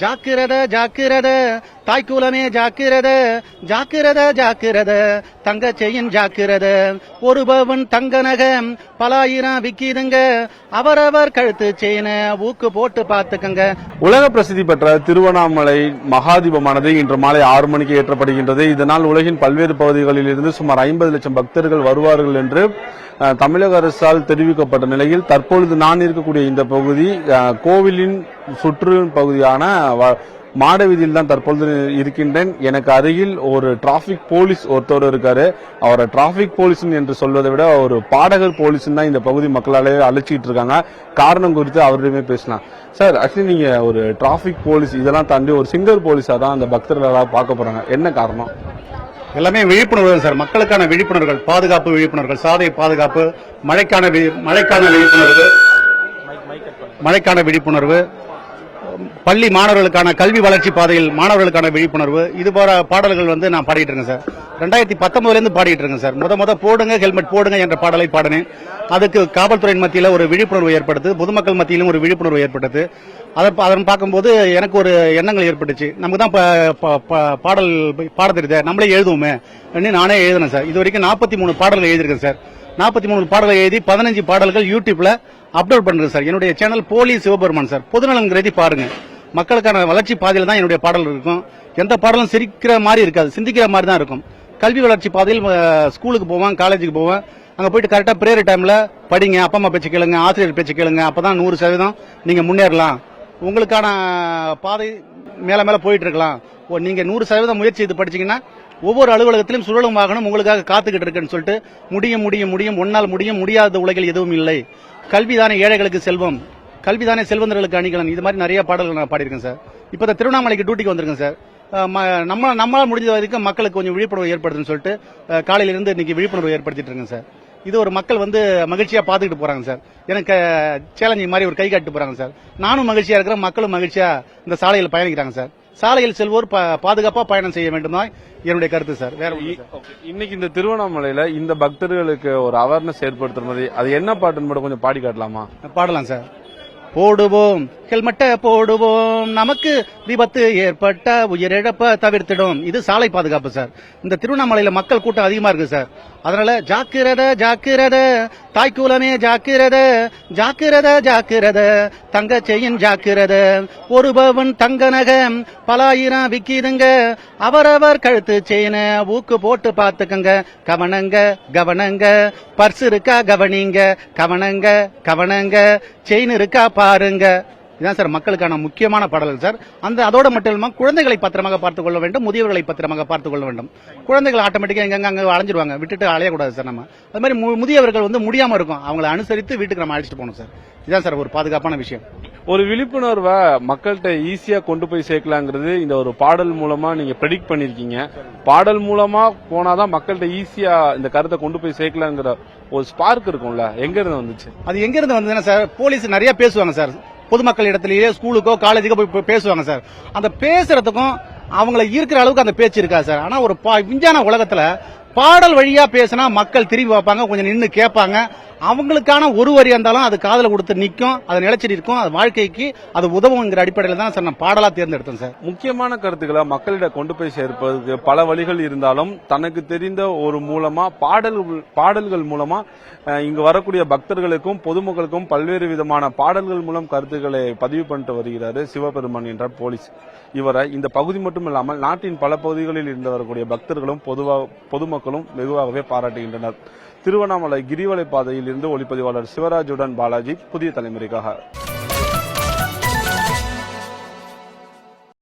ஜாக்கிரத ஜாக்கிரத தாய்க்குலமே ஜாக்கிரத ஜாக்கிரத ஜாக்கிரத தங்கச்செயின் ஜாக்கிரத ஒரு பவன் தங்க நகம் பலாயிரம் விக்கிதுங்க அவரவர் கழுத்து செயின ஊக்கு போட்டு பாத்துக்கங்க. உலக பிரசித்தி பெற்ற திருவண்ணாமலை மகாதீபமானது இன்று மாலை 6 மணிக்கு ஏற்றப்படுகின்றது. இதனால் உலகின் பல்வேறு பகுதிகளில் இருந்து சுமார் 50 லட்சம் பக்தர்கள் வருவார்கள் என்று தமிழக அரசால் தெரிவிக்கப்பட்ட நிலையில் தற்பொழுது நான் இருக்கக்கூடிய இந்த பகுதி கோவிலின் சுற்று பகுதியான மாடவீதியில் தான் தற்பொழுது இருக்கின்றேன். எனக்கு அருகில் ஒரு டிராபிக் போலீஸ் ஒருத்தர் இருக்காரு. அவரை டிராபிக் போலீஸ் என்று சொல்வதை விட ஒரு பாடகர் போலீஸ் தான் இந்த பகுதி மக்களாலே அழைச்சிட்டு இருக்காங்க. காரணம் குறித்து அவரிடமே பேசலாம். சார், ஆக்சுவலி நீங்க ஒரு டிராபிக் போலீஸ் இதெல்லாம் தாண்டி ஒரு சிங்கர் போலீஸா தான் அந்த பக்தர்களாக பார்க்க போறாங்க. என்ன காரணம்? எல்லாமே விழிப்புணர்வு சார், மக்களுக்கான விழிப்புணர்வுகள், பாதுகாப்பு விழிப்புணர்வுகள், சாலை பாதுகாப்பு, மழைக்கான விழிப்புணர்வு, பள்ளி மாணவர்களுக்கான கல்வி வளர்ச்சி பாதையில் மாணவர்களுக்கான விழிப்புணர்வு, இது போல பாடல்கள் நான் பாடிட்டு இருக்கேன் சார். 2019 பாடிட்டு இருக்கேன் சார். முத போடுங்க ஹெல்மெட் போடுங்க என்ற பாடலை பாடினேன். அதுக்கு காவல்துறையின் மத்தியில் ஒரு விழிப்புணர்வு ஏற்படுத்து, பொதுமக்கள் மத்தியிலும் ஒரு விழிப்புணர்வு ஏற்பட்டது. அதன் பார்க்கும்போது எனக்கு ஒரு எண்ணங்கள் ஏற்பட்டுச்சு. நமக்கு தான் பாடல் பாட தெரியுது, நம்மளே எழுதுவோமே நானே எழுதினேன் சார். இது வரைக்கும் 43 பாடல்கள் எழுதியிருக்கேன் சார். 43 பாடல்கள் எழுதி 15 பாடல்கள் யூடியூப்ல அப்லோட் பண்றேன் சார். என்னுடைய சேனல் போலி சிவபெருமான் சார். பொதுநலன் கருதி பாருங்க. மக்களுக்கான வளர்ச்சி பாதையில் தான் என்னுடைய பாடல் இருக்கும். எந்த பாடலும் சிரிக்கிற மாதிரி இருக்காது, சிந்திக்கிற மாதிரி தான் இருக்கும். கல்வி வளர்ச்சி பாதையில் ஸ்கூலுக்கு போவேன், காலேஜுக்கு போவேன். அங்க போயிட்டு கரெக்டா பிரேயர் டைம்ல படிங்க, அப்பா அம்மா பேச்சு கேளுங்க, ஆசிரியர் பேச்சு கேளுங்க, அப்பதான் 100% நீங்க முன்னேறலாம். உங்களுக்கான பாதை மேல மேல போயிட்டு இருக்கலாம். நீங்க 100% முயற்சி செய்து படிச்சீங்கன்னா ஒவ்வொரு அலுவலகத்திலும் சுழலும் வாகனம் உங்களுக்காக காத்துக்கிட்டு இருக்குன்னு சொல்லிட்டு முடியும் முடியும் முடியும் ஒன்னால் முடியும், முடியாத உலகில் எதுவும் இல்லை, கல்விதானே ஏழைகளுக்கு செல்வம், கல்விதானே செல்வந்தர்களுக்கு அணிகலன், இது மாதிரி நிறைய பாடல்கள் நான் பாடியிருக்கேன் சார். இப்ப திருவண்ணாமலைக்கு டியூட்டிக்கு வந்திருக்கேன் சார். நம்மளால முடிஞ்ச வரைக்கும் மக்களுக்கு கொஞ்சம் விழிப்புணர்வு ஏற்படுத்துன்னு சொல்லிட்டு காலையில இருந்து இன்னைக்கு விழிப்புணர்வு ஏற்படுத்திட்டு இருக்கேன் சார். இது ஒரு மக்கள் மகிழ்ச்சியா பாத்துக்கிட்டு போறாங்க சார். எனக்கு சேலஞ்சிங் மாதிரி ஒரு கை காட்டு போறாங்க சார். நானும் மகிழ்ச்சியா இருக்கிறேன், மக்களும் மகிழ்ச்சியா இந்த சாலையில் பயணிக்கிறாங்க சார். சாலையில் செல்வோர் பாதுகாப்பா பயணம் செய்ய வேண்டும் தான் என்னுடைய கருத்து சார். வேற இன்னைக்கு இந்த திருவண்ணாமலையில இந்த பக்தர்களுக்கு ஒரு அவேர்னஸ் ஏற்படுத்துற மாதிரி அது என்ன பாட்டுன்னு மட்டும் கொஞ்சம் பாடி காட்டலாமா? பாடலாம் சார். போடுவோம் ஹெல்மெட்டை போடுவோம், நமக்கு விபத்து ஏற்பட்ட உயிரிழப்ப தவிர்த்திடும். இது சாலை பாதுகாப்பு சார். இந்த திருவண்ணாமலையில மக்கள் கூட்டம் அதிகமா இருக்கு சார். அதனால ஜாக்கிரத ஜாக்கிரத தாய்க்குலமே ஜாக்கிரத ஜாக்கிரத ஜாக்கிரத தங்கச்செயின் ஜாக்கிரத ஒரு பவன் தங்க நகம் பலாயிரம் விக்கிதுங்க அவரவர் கழுத்து செயின ஊக்கு போட்டு பாத்துக்கங்க. கவனங்க கவனங்க, பர்ஸ் இருக்கா கவனிங்க, கவனங்க கவனங்க, செயின் இருக்கா பாருங்க. இதான் சார் மக்களுக்கான முக்கியமான பாடல்கள் சார். அதோட மட்டும் இல்லாம குழந்தைகளை பத்திரமாக பார்த்துக் கொள்ள வேண்டும், முதியவர்களை பத்திரமாக பார்த்துக் கொள்ள வேண்டும். குழந்தைகள் ஆட்டோமேட்டிக்கா எங்க அலைஞ்சிருவாங்க, விட்டுட்டு அலையக்கூடாது சார். நம்ம அது மாதிரி முதியவர்கள் முடியாம இருக்கும், அவங்களை அனுசரித்து வீட்டுக்கு நம்ம அழைச்சிட்டு போகணும் சார். இதான் சார் ஒரு பாதுகாப்பான விஷயம். ஒரு விழிப்புணர்வை மக்கள்கிட்ட ஈஸியா கொண்டு போய் சேர்க்கலாங்கிறது இந்த ஒரு பாடல் மூலமா நீங்க ப்ரெடிக்ட் பண்ணிருக்கீங்க. பாடல் மூலமா போனாதான் மக்கள்கிட்ட ஈஸியா இந்த கருத்தை கொண்டு போய் சேர்க்கலாங்கிற ஒரு ஸ்பார்க் இருக்கும்ல, எங்க இருந்து வந்துச்சு? அது எங்க இருந்து வந்ததுன்னா சார், போலீஸ் நிறைய பேசுவாங்க சார். பொதுமக்கள் இடத்திலேயே ஸ்கூலுக்கோ காலேஜுக்கோ போய் பேசுவாங்க சார். அந்த பேசுறதுக்கும் அவங்களை ஈர்க்கிற அளவுக்கு அந்த பேச்சு இருக்கா சார். ஆனா ஒரு விஞ்ஞான உலகத்துல பாடல் வழியா பேசினா மக்கள் திரும்பி பார்ப்பாங்க, கொஞ்சம் நின்று கேட்பாங்க. அவங்களுக்கான ஒரு வரியா இருந்தாலும் அது காதல கொடுத்து நிற்கும், அது நிலைச்சிட்டு இருக்கும், அது வாழ்க்கைக்கு அது உதவுங்கிற அடிப்படையில் தான் சார் நான் பாடலா தேர்ந்தெடுத்தேன் சார். முக்கியமான கருத்துக்களை மக்களிடம் கொண்டு போய் சேர்ப்பதற்கு பல வழிகள் இருந்தாலும் தனக்கு தெரிந்த ஒரு மூலமா பாடல்கள் மூலமா இங்கு வரக்கூடிய பக்தர்களுக்கும் பொதுமக்களுக்கும் பல்வேறு விதமான பாடல்கள் மூலம் கருத்துக்களை பதிவு பண்ணிட்டு வருகிறாரு சிவபெருமான் என்ற போலீஸ். இவரை இந்த பகுதி மட்டும் இல்லாமல் நாட்டின் பல பகுதிகளில் இருந்து வரக்கூடிய பக்தர்களும் பொதுமக்களும் வெகுவாகவே பாராட்டுகின்றனர். திருவண்ணாமலை கிரிவலை பாதையில் இருந்து ஒளிப்பதிவாளர் சிவராஜுடன் பாலாஜி, புதிய தலைமுறைக்காக.